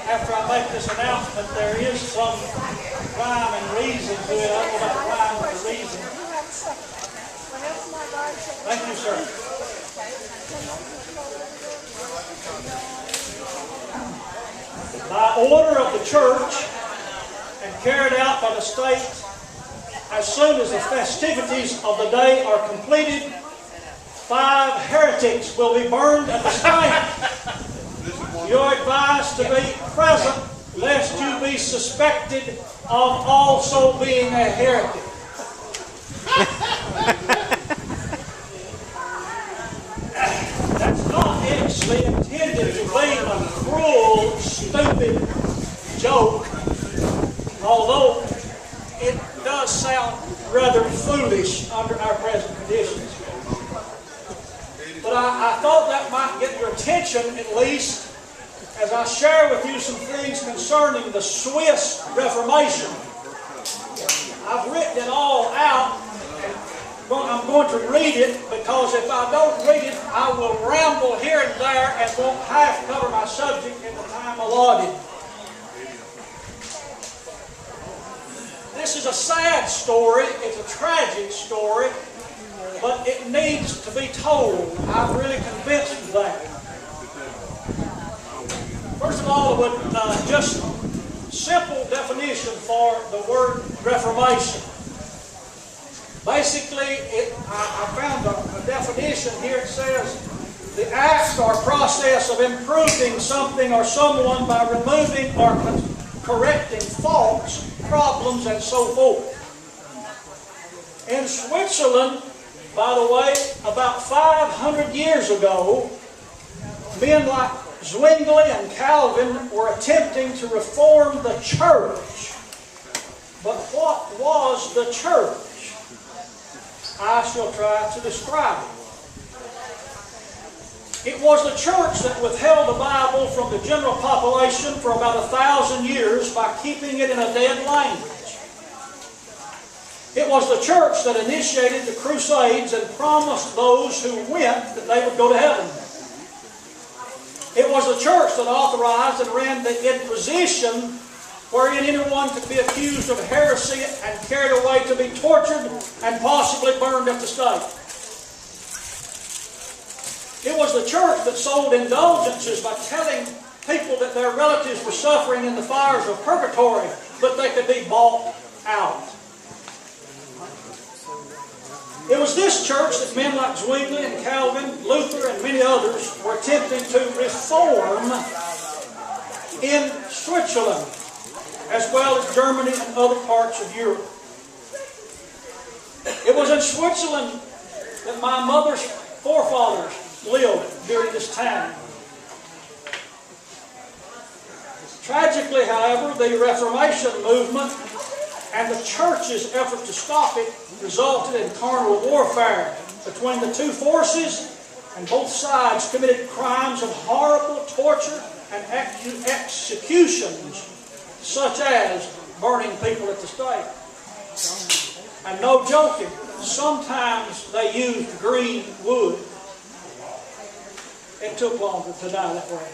after I make this announcement, there is some rhyme and reason to it. I don't know about the rhyme or the reason. Thank you, sir. By order of the church and carried out by the state, as soon as the festivities of the day are completed, 5 heretics will be burned at the stake. You are advised to be present, lest you be suspected of also being a heretic. That's not actually intended to be a cruel, stupid joke, although it does sound rather foolish under our present conditions. But I thought that might get your attention at least as I share with you some things concerning the Swiss Reformation. I've written it all out. I'm going to read it because if I don't read it, I will ramble here and there and won't half cover my subject in the time allotted. This is a sad story. It's a tragic story, but it needs to be told. I'm really convinced of that. First of all, I would just simple definition for the word Reformation. Basically, I found a definition here. It says, the act or process of improving something or someone by removing or correcting faults, problems, and so forth. In Switzerland, by the way, about 500 years ago, men like Zwingli and Calvin were attempting to reform the church. But what was the church? I shall try to describe it. It was the church that withheld the Bible from the general population for about 1,000 years by keeping it in a dead language. It was the church that initiated the Crusades and promised those who went that they would go to heaven. It was the church that authorized and ran the Inquisition, wherein anyone could be accused of heresy and carried away to be tortured and possibly burned at the stake. It was the church that sold indulgences by telling people that their relatives were suffering in the fires of purgatory, but they could be bought out. It was this church that men like Zwingli and Calvin, Luther, and many others were attempting to reform in Switzerland, as well as Germany and other parts of Europe. It was in Switzerland that my mother's forefathers lived during this time. Tragically, however, the Reformation movement and the church's effort to stop it resulted in carnal warfare between the two forces, and both sides committed crimes of horrible torture and executions, such as burning people at the stake. And no joking, sometimes they used green wood. It took longer to die that way.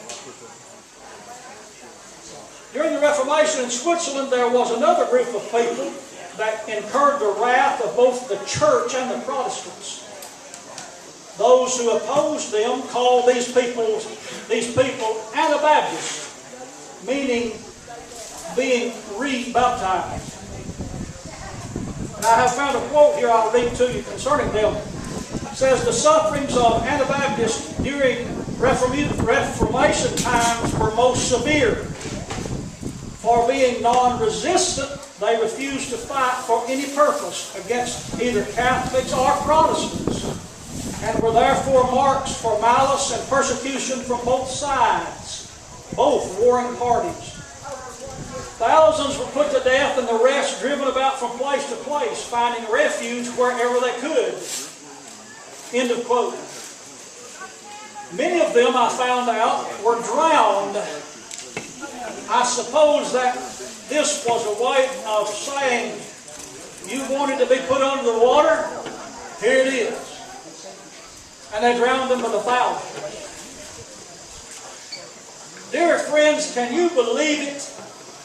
During the Reformation in Switzerland, there was another group of people that incurred the wrath of both the church and the Protestants. Those who opposed them called these people Anabaptists, meaning being re-baptized. And I have found a quote here I'll read to you concerning them. It says, the sufferings of Anabaptists during Reformation times were most severe. For being non-resistant, they refused to fight for any purpose against either Catholics or Protestants, and were therefore marks for malice and persecution from both sides, both warring parties. Thousands were put to death and the rest driven about from place to place, finding refuge wherever they could. End of quote. Many of them, I found out, were drowned. I suppose that this was a way of saying, you wanted to be put under the water? Here it is. And they drowned them by the thousands. Dear friends, can you believe it?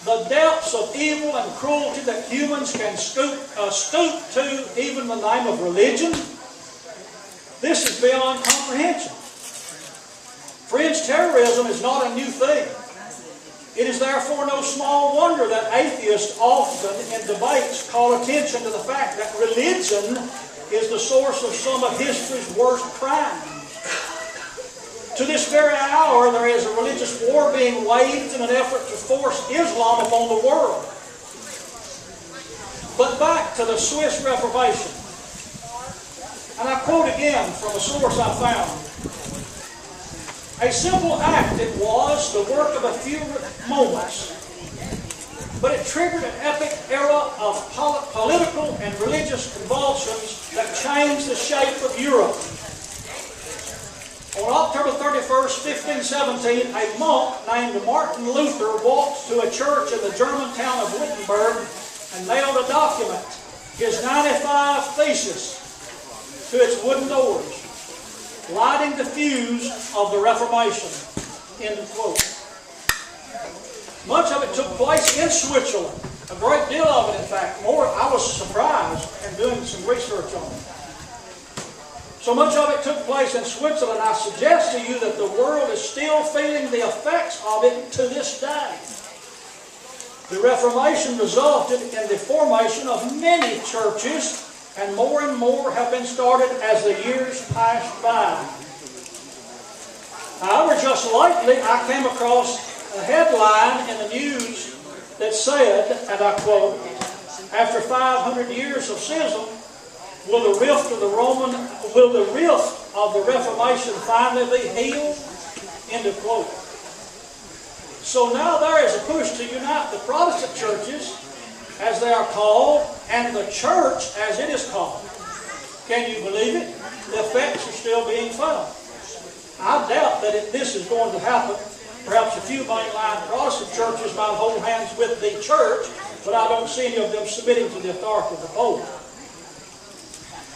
The depths of evil and cruelty that humans can stoop to, even in the name of religion? This is beyond comprehension. Friends, terrorism is not a new thing. It is therefore no small wonder that atheists often in debates call attention to the fact that religion is the source of some of history's worst crimes. To this very hour, there is a religious war being waged in an effort to force Islam upon the world. But back to the Swiss Reformation. And I quote again from a source I found. A simple act it was, the work of a few moments, but it triggered an epic era of political and religious convulsions that changed the shape of Europe. On October 31st, 1517, a monk named Martin Luther walked to a church in the German town of Wittenberg and nailed a document, his 95 Theses, to its wooden doors, lighting the fuse of the Reformation. End of quote. Much of it took place in Switzerland. A great deal of it, in fact. I was surprised in doing some research on it. So much of it took place in Switzerland, I suggest to you that the world is still feeling the effects of it to this day. The Reformation resulted in the formation of many churches, and more have been started as the years passed by. However, just lately I came across a headline in the news that said, and I quote, "After 500 years of schism, will the rift of the Reformation finally be healed?" End of quote. So now there is a push to unite the Protestant churches, as they are called, and the church as it is called. Can you believe it? The effects are still being felt. I doubt that this is going to happen. Perhaps a few mainline Protestant churches might hold hands with the church, but I don't see any of them submitting to the authority of the Pope.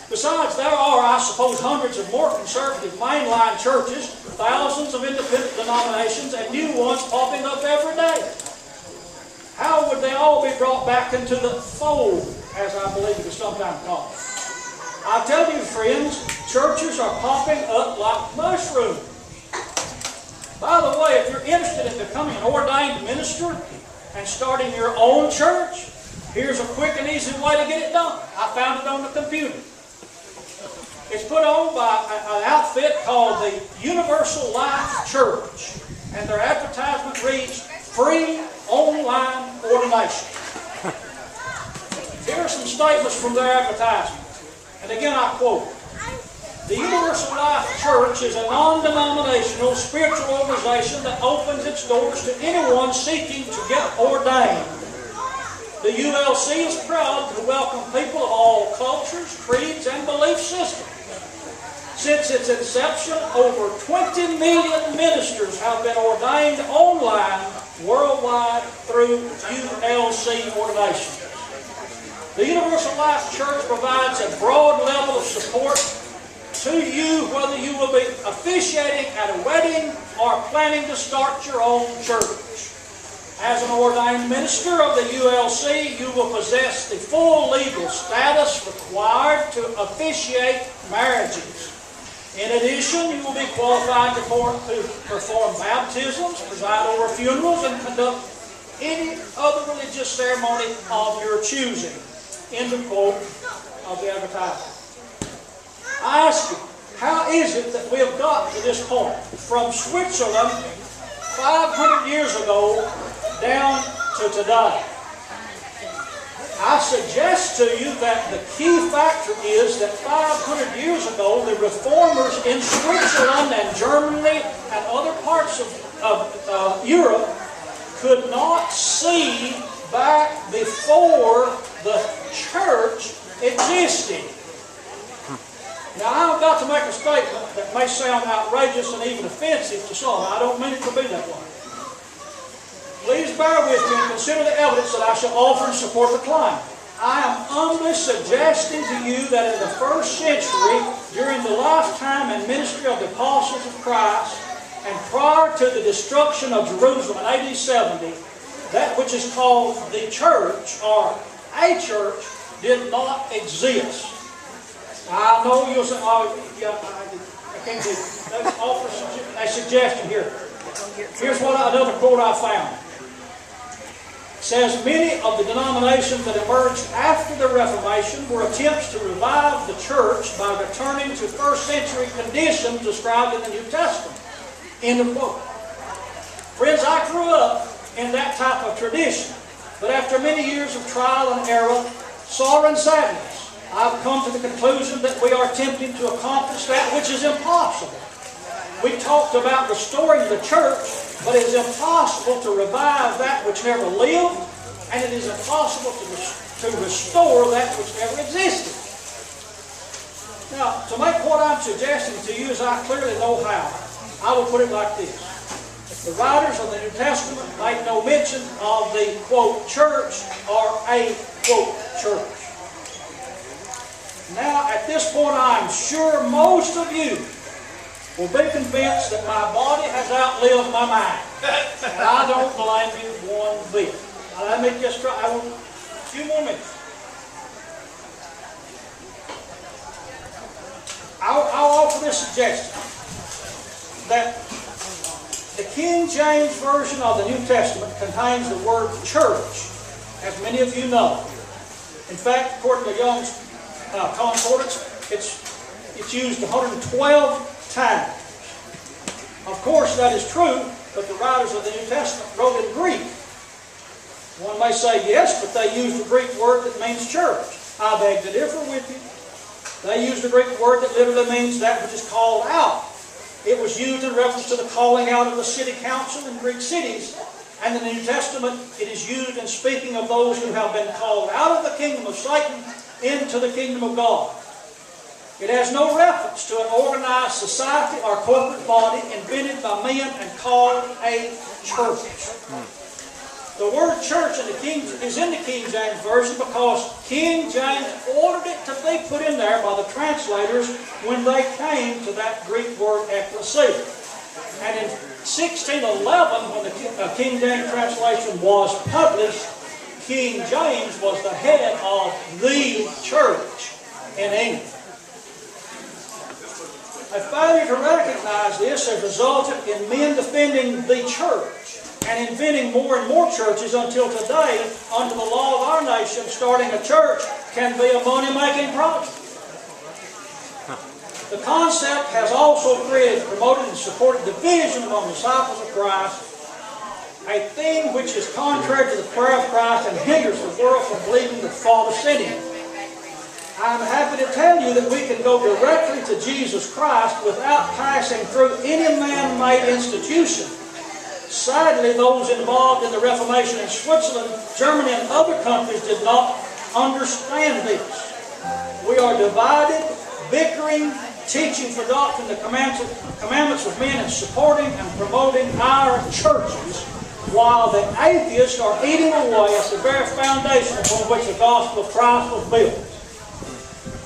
Besides, there are, I suppose, hundreds of more conservative mainline churches, thousands of independent denominations, and new ones popping up every day. How would they all be brought back into the fold, as I believe it is sometimes called? I tell you, friends, churches are popping up like mushrooms. By the way, if you're interested in becoming an ordained minister and starting your own church, here's a quick and easy way to get it done. I found it on the computer. It's put on by an outfit called the Universal Life Church, and their advertisement reads, "Free online ordination." Here are some statements from their advertisement. And again I quote, "The Universal Life Church is a non-denominational spiritual organization that opens its doors to anyone seeking to get ordained. The ULC is proud to welcome people of all cultures, creeds, and belief systems. Since its inception, over 20 million ministers have been ordained online worldwide through ULC ordinations. The Universal Life Church provides a broad level of support to you whether you will be officiating at a wedding or planning to start your own church. As an ordained minister of the ULC, you will possess the full legal status required to officiate marriages. In addition, you will be qualified to perform baptisms, preside over funerals, and conduct any other religious ceremony of your choosing." End of quote of the advertisement. I ask you, how is it that we have got to this point? From Switzerland 500 years ago down to today. I suggest to you that the key factor is that 500 years ago, the reformers in Switzerland and Germany and other parts of Europe could not see back before the church existed. Now, I've got to make a statement that may sound outrageous and even offensive to some. I don't mean it to be that way. Please bear with me and consider the evidence that I shall offer in support of the claim. I am humbly suggesting to you that in the first century, during the lifetime and ministry of the apostles of Christ, And prior to the destruction of Jerusalem in AD 70, that which is called the church, or a church, did not exist. Now, I know you'll say, oh, yeah, I can't do it. Let's offer a suggestion here. Here's another quote I found. It says, many of the denominations that emerged after the Reformation were attempts to revive the church by returning to first century conditions described in the New Testament. End of quote. Friends, I grew up in that type of tradition, but after many years of trial and error, sorrow and sadness, I've come to the conclusion that we are attempting to accomplish that which is impossible. We talked about restoring the church, but it is impossible to revive that which never lived, and it is impossible to restore that which never existed. Now, to make what I'm suggesting to you as I clearly know how, I will put it like this. The writers of the New Testament make no mention of the, quote, church or a, quote, church. Now, at this point, I'm sure most of you will be convinced that my body has outlived my mind. And I don't blame you one bit. Now, let me just try, I want a few more minutes. I'll offer this suggestion, that the King James Version of the New Testament contains the word church, as many of you know. In fact, according to Young's Concordance, it's used 112 times. Of course, that is true, but the writers of the New Testament wrote in Greek. One may say yes, but they used the Greek word that means church. I beg to differ with you. They used the Greek word that literally means that which is called out. It was used in reference to the calling out of the city council in Greek cities. And in the New Testament, it is used in speaking of those who have been called out of the kingdom of Satan into the kingdom of God. It has no reference to an organized society or corporate body invented by men and called a church. The word church is in the King James Version because King James ordered it to be put in there by the translators when they came to that Greek word ecclesia. And in 1611, when the King James translation was published, King James was the head of the church in England. A failure to recognize this has resulted in men defending the church and inventing more and more churches until today, under the law of our nation, starting a church can be a money-making project. The concept has also created, promoted, and supported division among disciples of Christ, a thing which is contrary to the prayer of Christ and hinders the world from believing the Father sent Him. I'm happy to tell you that we can go directly to Jesus Christ without passing through any man-made institution. Sadly, those involved in the Reformation in Switzerland, Germany, and other countries did not understand this. We are divided, bickering, teaching for doctrine the commandments of men, and supporting and promoting our churches, while the atheists are eating away at the very foundation upon which the gospel of Christ was built.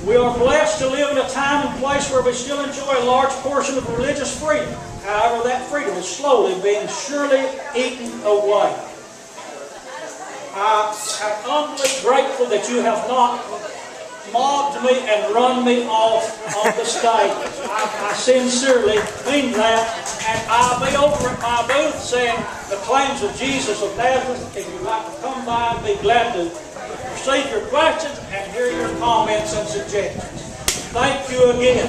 We are blessed to live in a time and place where we still enjoy a large portion of religious freedom. However, that freedom is slowly being surely eaten away. I am humbly grateful that you have not mobbed me and run me off on the stage. I sincerely mean that. And I'll be over at my booth saying the claims of Jesus of Nazareth. If you'd like to come by, I'd be glad to receive your questions and hear your comments and suggestions. Thank you again.